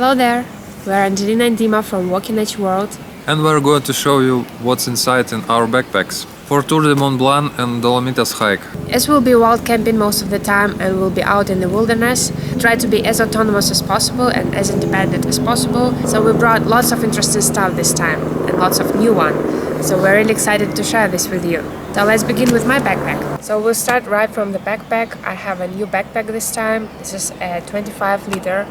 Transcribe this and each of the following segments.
Hello there, we're Angelina and Dima from walkingnatureworld. And we're going to show you what's inside in our backpacks for Tour de Mont Blanc and Dolomitas hike. As we'll be wild camping most of the time and we'll be out in the wilderness, try to be as autonomous as possible and as independent as possible. So we brought lots of interesting stuff this time and lots of new one. So we're really excited to share this with you. So let's begin with my backpack. So we'll start right from the backpack. I have a new backpack this time. This is a 25-liter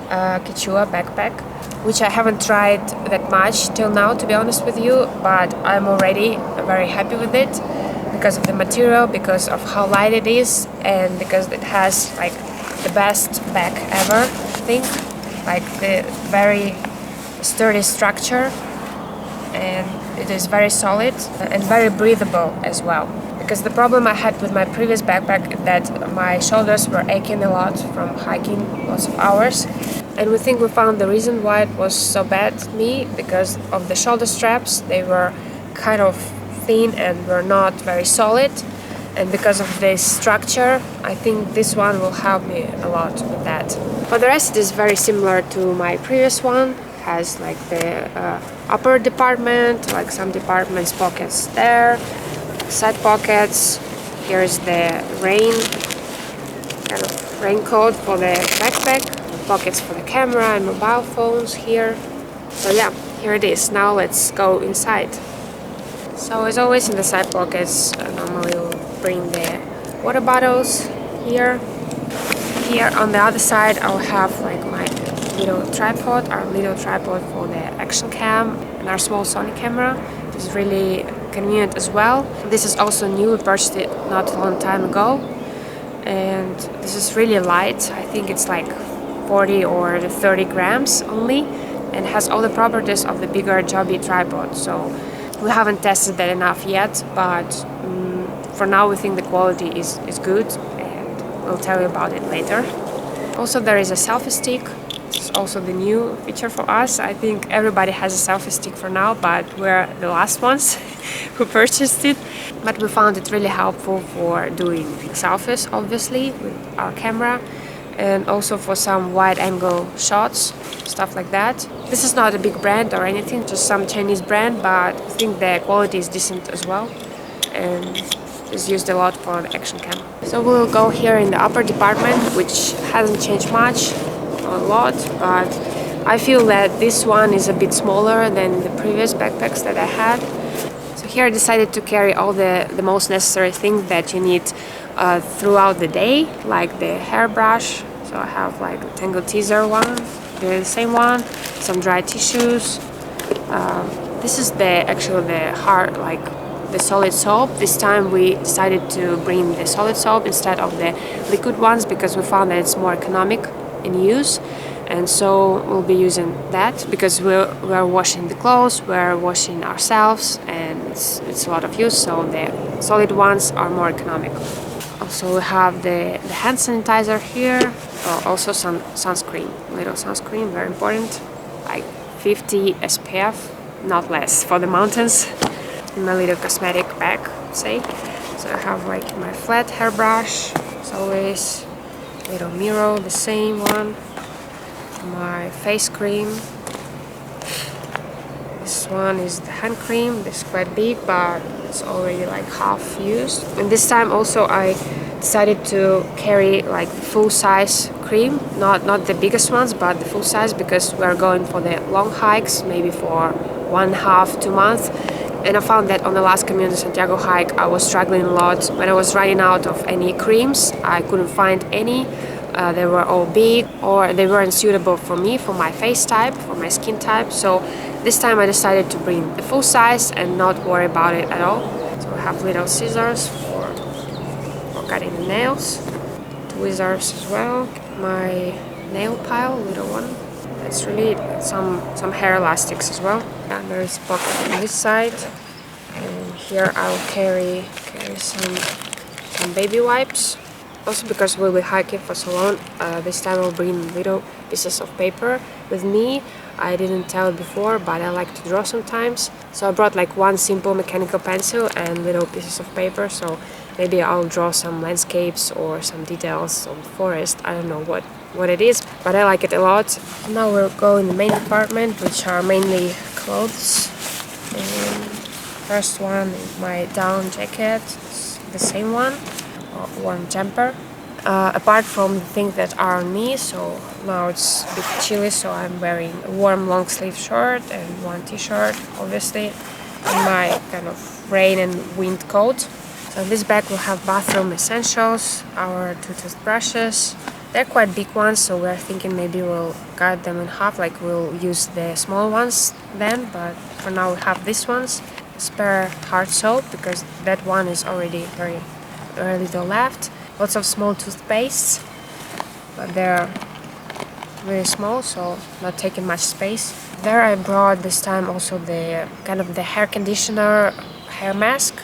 Quechua backpack, which I haven't tried that much till now, to be honest with you, but I'm already very happy with it because of the material, because of how light it is, and because it has like the best back ever, I think, like the very sturdy structure, and it is very solid and very breathable as well. Because the problem I had with my previous backpack is that my shoulders were aching a lot from hiking lots of hours. And we think we found the reason why it was so bad to me, because of the shoulder straps. They were kind of thin and were not very solid. And because of this structure, I think this one will help me a lot with that. For the rest, it is very similar to my previous one. It has like the upper department, like some departments, pockets there, side pockets. Here's the kind of raincoat for the backpack. Pockets for the camera and mobile phones here. So yeah, here it is. Now let's go inside. So as always, in the side pockets, normally we'll bring the water bottles here. Here on the other side, I'll have like my little tripod, our little tripod for the action cam, and our small Sony camera, which is really convenient as well. This is also new. We purchased it not a long time ago, and this is really light. I think it's like 40 or 30 grams only, and has all the properties of the bigger Joby tripod. So we haven't tested that enough yet, but for now we think the quality is good, and we'll tell you about it later. Also, there is a selfie stick. It's also the new feature for us. I think everybody has a selfie stick for now, but we're the last ones who purchased it. But we found it really helpful for doing selfies, obviously, with our camera, and also for some wide-angle shots, stuff like that. This is not a big brand or anything, just some Chinese brand, but I think the quality is decent as well, and is used a lot for the action cam. So we'll go here in the upper department, which hasn't changed much, a lot, but I feel that this one is a bit smaller than the previous backpacks that I had. So here I decided to carry all the most necessary things that you need throughout the day, like the hairbrush. So I have like a Tangle Teaser one, the same one, some dry tissues. This is the hard, like the solid soap. This time we decided to bring the solid soap instead of the liquid ones because we found that it's more economic in use. And so we'll be using that because we're washing the clothes, we're washing ourselves, and it's a lot of use, so the solid ones are more economic. Also we have the hand sanitizer here, also some sunscreen, little sunscreen, very important, like 50 SPF, not less, for the mountains. In my little cosmetic bag, say. So I have like my flat hairbrush, as always, little mirror, the same one, my face cream. This one is the hand cream. This is quite big, but it's already like half used. And this time also I decided to carry like full-size cream, not the biggest ones, but the full size, because we're going for the long hikes, maybe for 1.5 to 2 months. And I found that on the last Camino de Santiago hike I was struggling a lot. When I was running out of any creams, I couldn't find any. They were all big, or they weren't suitable for me, for my face type, for my skin type. So this time I decided to bring the full size and not worry about it at all. So I have little scissors for cutting the nails, tweezers as well, my nail pile, little one. That's really some hair elastics as well. And there is a pocket on this side, and here I'll carry some baby wipes. Also, because we'll be hiking for so long, this time I'll bring little pieces of paper with me I didn't tell it before, but I like to draw sometimes. So I brought like one simple mechanical pencil and little pieces of paper. So maybe I'll draw some landscapes or some details on the forest. I don't know what it is, but I like it a lot. Now we'll go in the main department, which are mainly clothes. And first one is my down jacket, it's the same one, warm jumper. Apart from the things that are on me, so now it's a bit chilly, so I'm wearing a warm long sleeve shirt and one t-shirt, obviously, and my kind of rain and wind coat. So in this bag we'll have bathroom essentials, our 2 toothbrushes. They're quite big ones, so we're thinking maybe we'll cut them in half, like we'll use the small ones then, but for now we have these ones. Spare hard soap, because that one is already very little left. Lots of small toothpastes, but they're really small, so not taking much space. There I brought this time also the kind of the hair conditioner, hair mask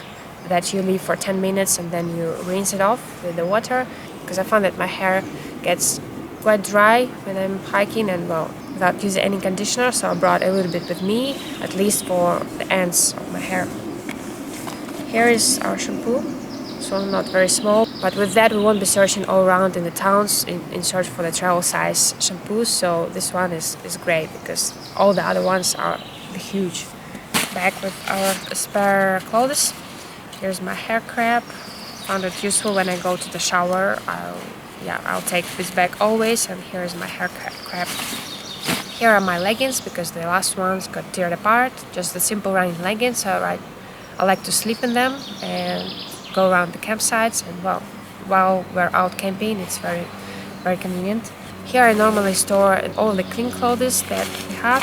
that you leave for 10 minutes and then you rinse it off with the water, because I found that my hair gets quite dry when I'm hiking and without using any conditioner, so I brought a little bit with me, at least for the ends of my hair. Here is our shampoo. So not very small, but with that we won't be searching all around in the towns in search for the travel size shampoos, so this one is great because all the other ones are huge. Back with our spare clothes. Here's my hair cap. Found it useful when I go to the shower. I'll take this bag always, and here's my hair cap. Here are my leggings, because the last ones got teared apart. Just the simple running leggings. I like to sleep in them and go around the campsites, and while we're out camping it's very convenient. Here I normally store all the clean clothes that we have.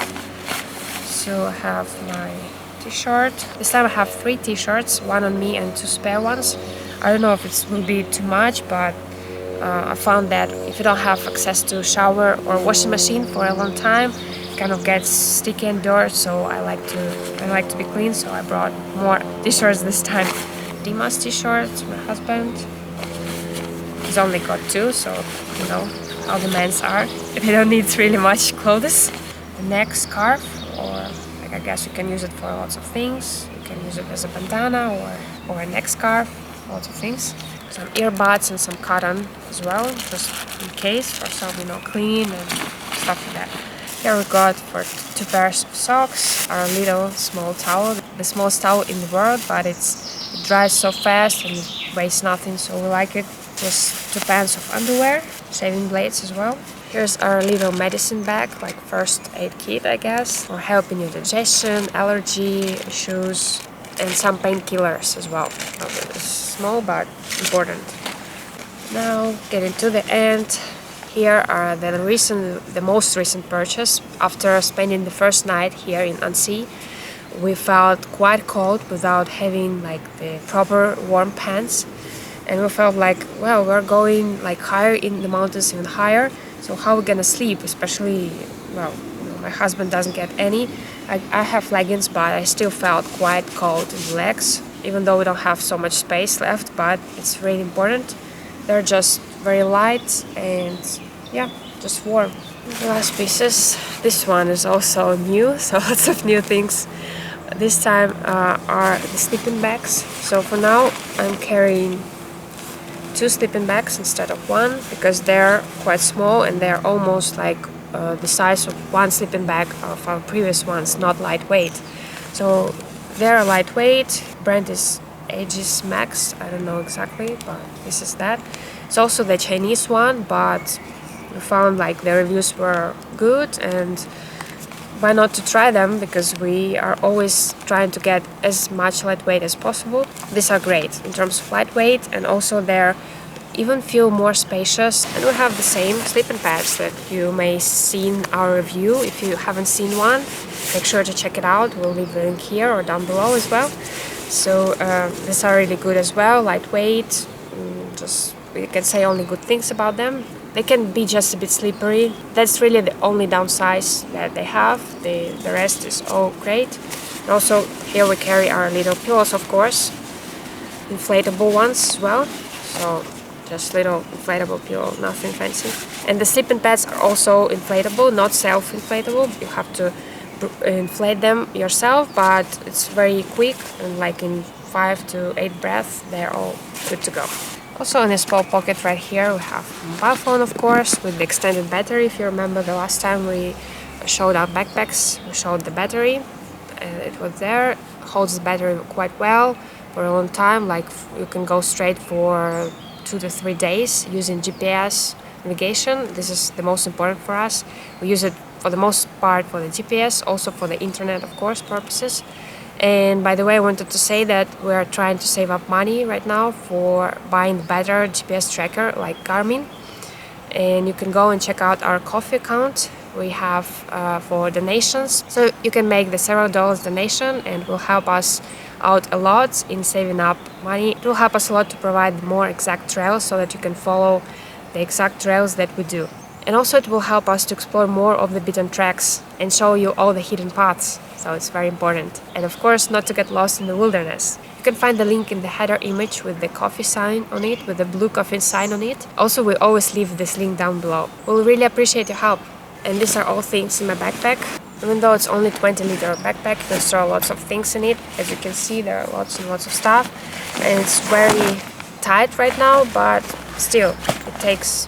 So I have my t-shirt. This time I have 3 t-shirts, one on me and 2 spare ones. I don't know if it will be too much, but I found that if you don't have access to shower or washing machine for a long time, it kind of gets sticky and dirt, so I like to be clean, so I brought more t-shirts this time. Dima's t-shirts, my husband. He's only got 2, so you know how the men's are. They don't need really much clothes. The neck scarf, or like I guess you can use it for lots of things. You can use it as a bandana or a neck scarf, lots of things. Some earbuds and some cotton as well, just in case, for some clean and stuff like that. Here we got for 2 pairs of socks, our little small towel, the smallest towel in the world, but it dries so fast and it weighs nothing, so we like it. Just 2 pants of underwear, shaving blades as well. Here's our little medicine bag, like first aid kit, I guess, for helping your digestion, allergy issues, and some painkillers as well. It's small but important. Now getting to the end. Here are the most recent purchase. After spending the first night here in Annecy, we felt quite cold without having like the proper warm pants, and we felt like, well, we're going like higher in the mountains, even higher. So how are we gonna sleep? Especially, my husband doesn't get any. I have leggings, but I still felt quite cold in the legs, even though we don't have so much space left. But it's really important. They're just very light and just warm. The last pieces. This one is also new, so lots of new things. This time are the sleeping bags. So for now I'm carrying 2 sleeping bags instead of 1, because they're quite small and they're almost like the size of 1 sleeping bag of our previous ones, not lightweight. So they're lightweight. Brand is Aegis Max, I don't know exactly, but this is that. It's also the Chinese one, but we found like the reviews were good, and why not to try them, because we are always trying to get as much lightweight as possible. These are great in terms of lightweight, and also they're even feel more spacious, and we have the same sleeping pads that you may see in our review. If you haven't seen one, make sure to check it out. We'll leave the link here or down below as well. So these are really good as well, lightweight, just we can say only good things about them. They can be just a bit slippery. That's really the only downside that they have. The rest is all great. And also here we carry our little pillows, of course, inflatable ones as well. So just little inflatable pillow, nothing fancy. And the sleeping pads are also inflatable, not self-inflatable. You have to inflate them yourself, but it's very quick, and like in 5 to 8 breaths they're all good to go. Also in a small pocket right here we have a mobile phone, of course, with the extended battery. If you remember the last time we showed our backpacks, we showed the battery, and it was there. It holds the battery quite well for a long time, like you can go straight for 2 to 3 days using GPS navigation. This is the most important for us. We use it for the most part for the GPS, also for the internet, of course, purposes. And by the way, I wanted to say that we're trying to save up money right now for buying better GPS tracker like Garmin. And you can go and check out our Ko-fi account we have for donations. So you can make the several dollars donation, and will help us out a lot in saving up money. It will help us a lot to provide more exact trails so that you can follow the exact trails that we do. And also it will help us to explore more of the beaten tracks and show you all the hidden paths. So it's very important. And of course, not to get lost in the wilderness. You can find the link in the header image with the coffee sign on it, with the blue coffee sign on it. Also, we always leave this link down below. We'll really appreciate your help. And these are all things in my backpack. Even though it's only 20-liter backpack, you can store lots of things in it. As you can see, there are lots and lots of stuff. And it's very tight right now, but still, it takes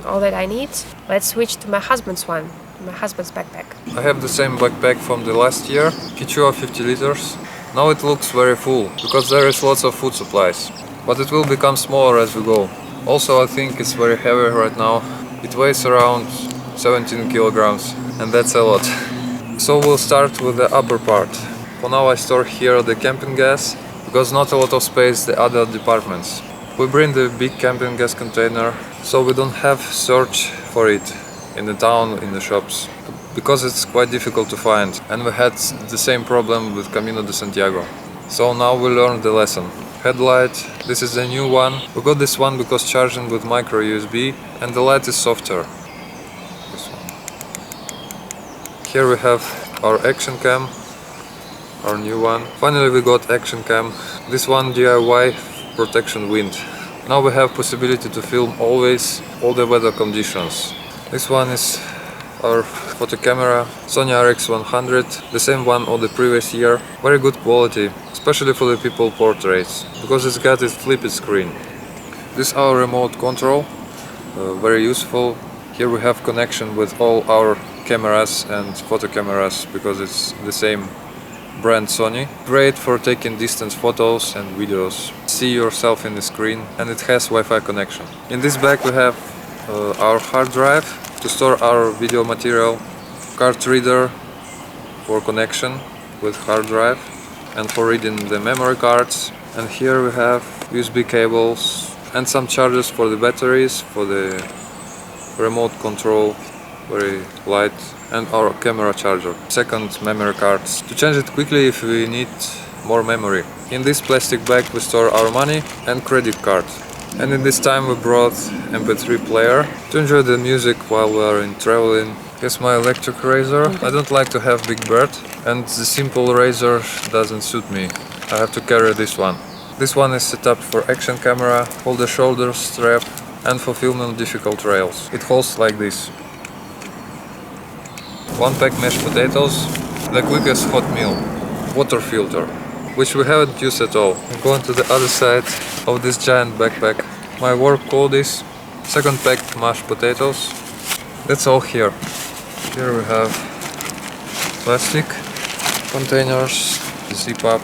all that I need. Let's switch to my husband's one. My husband's backpack. I have the same backpack from the last year, Kichua 50 liters. Now it looks very full, because there is lots of food supplies. But it will become smaller as we go. Also, I think it's very heavy right now. It weighs around 17 kilograms, and that's a lot. So we'll start with the upper part. For now I store here the camping gas, because not a lot of space the other departments. We bring the big camping gas container, so we don't have search for it in the town, in the shops, because it's quite difficult to find, and we had the same problem with Camino de Santiago. So now we learned the lesson. Headlight, this is the new one. We got this one because charging with micro USB, and the light is softer. This one. Here we have our action cam, our new one. Finally we got action cam. This one DIY protection wind. Now we have possibility to film always all the weather conditions. This one is our photo camera, Sony RX100, the same one of the previous year. Very good quality, especially for the people portraits, because it's got its flipped screen. This is our remote control, very useful. Here we have connection with all our cameras and photo cameras, because it's the same brand Sony. Great for taking distance photos and videos. See yourself in the screen, and it has Wi-Fi connection. In this bag we have our hard drive to store our video material, card reader for connection with hard drive and for reading the memory cards. And here we have USB cables and some chargers for the batteries, for the remote control, very light, and our camera charger. Second memory cards to change it quickly if we need more memory. In this plastic bag we store our money and credit card. And in this time we brought MP3 player to enjoy the music while we are in traveling. Here's my electric razor. I don't like to have big bird, and the simple razor doesn't suit me. I have to carry this one. This one is set up for action camera, hold the shoulder strap, and for filming difficult trails. It holds like this. One pack mashed potatoes, the quickest hot meal, water filter, which we haven't used at all. I'm going to the other side of this giant backpack. My work clothes, second pack mashed potatoes. That's all here. Here we have plastic containers, zip up.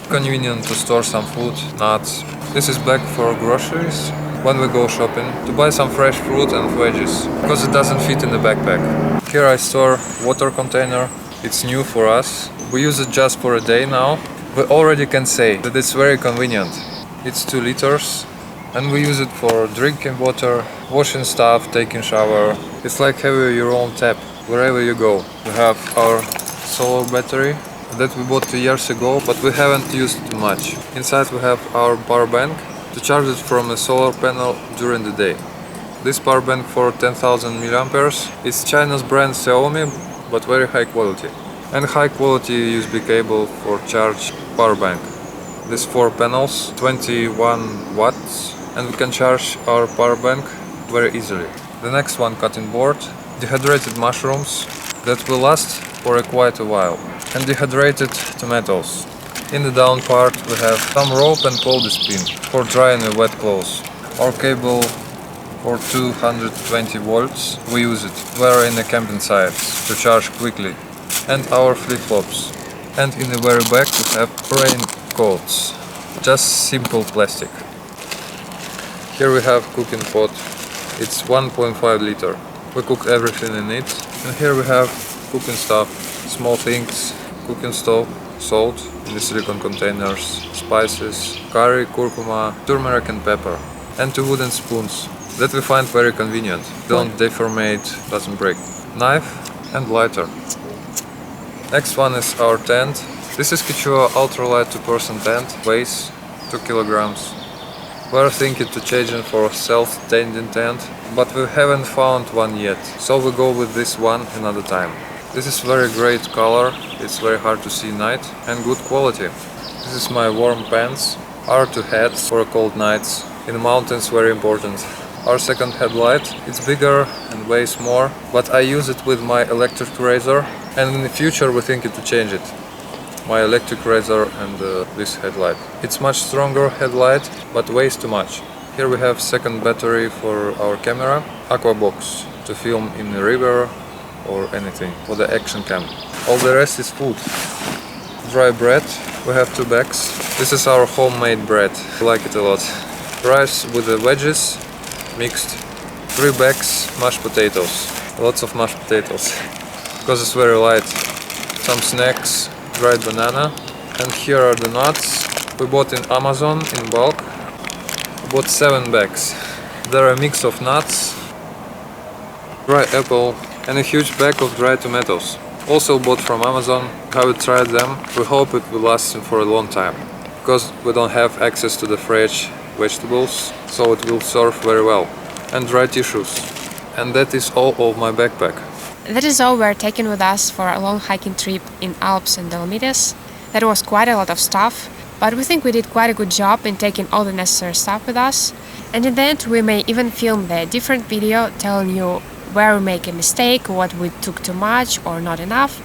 Convenient to store some food, nuts. This is bag for groceries when we go shopping, to buy some fresh fruit and veggies, because it doesn't fit in the backpack. Here I store water container. It's new for us. We use it just for a day now. We already can say that it's very convenient. It's 2 liters and we use it for drinking water, washing stuff, taking shower. It's like having your own tap wherever you go. We have our solar battery that we bought 2 years ago, but we haven't used too much. Inside we have our power bank to charge it from a solar panel during the day. This power bank for 10,000 mAh is China's brand Xiaomi, but very high quality. And high quality USB cable for charge power bank. these 4 panels, 21 watts, and we can charge our power bank very easily. The next one, cutting board, dehydrated mushrooms that will last for quite a while, and dehydrated tomatoes. In the down part we have some rope and clothespin for drying wet clothes. Our cable for 220 volts, we use it. We are in the camping sites to charge quickly. And our flip-flops. And in the very back we have raincoats. Just simple plastic. Here we have cooking pot. It's 1.5 liter. We cook everything in it. And here we have cooking stuff, small things, cooking stove, salt in the silicone containers, spices, curry, curcuma, turmeric and pepper. And 2 wooden spoons that we find very convenient. Don't deformate, doesn't break. Knife and lighter. Next one is our tent. This is Quechua ultralight 2-person tent, weighs 2 kilograms. We are thinking to change it for a self-tending tent, but we haven't found one yet, so we go with this one another time. This is very great color, it's very hard to see night, and good quality. This is my warm pants, our 2 hats for cold nights. In the mountains, very important. Our second headlight, it's bigger and weighs more, but I use it with my electric razor, and in the future we think to change it. My electric razor and this headlight. It's much stronger headlight, but weighs too much. Here we have second battery for our camera, aqua box to film in the river or anything for the action cam. All the rest is food. Dry bread, we have 2 bags. This is our homemade bread, I like it a lot. Rice with the veggies mixed. 3 bags mashed potatoes. Lots of mashed potatoes because it's very light. Some snacks, dried banana, and here are the nuts we bought in Amazon in bulk. We bought 7 bags. They're a mix of nuts, dry apple, and a huge bag of dried tomatoes. Also bought from Amazon. Haven't tried them. We hope it will last for a long time because we don't have access to the fresh vegetables, so it will serve very well. And dry tissues. And that is all of my backpack. That is all we're taking with us for a long hiking trip in Alps and Dolomites. That was quite a lot of stuff, but we think we did quite a good job in taking all the necessary stuff with us. And in the end we may even film the different video telling you where we make a mistake, what we took too much or not enough.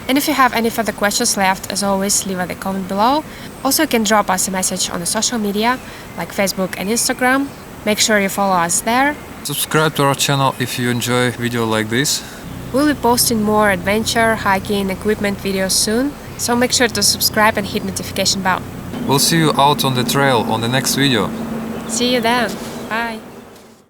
And if you have any further questions left, as always, leave a comment below. Also, you can drop us a message on the social media like Facebook and Instagram. Make sure you follow us there. Subscribe to our channel if you enjoy video like this. We'll be posting more adventure, hiking, equipment videos soon, so make sure to subscribe and hit notification bell. We'll see you out on the trail on the next video. See you then!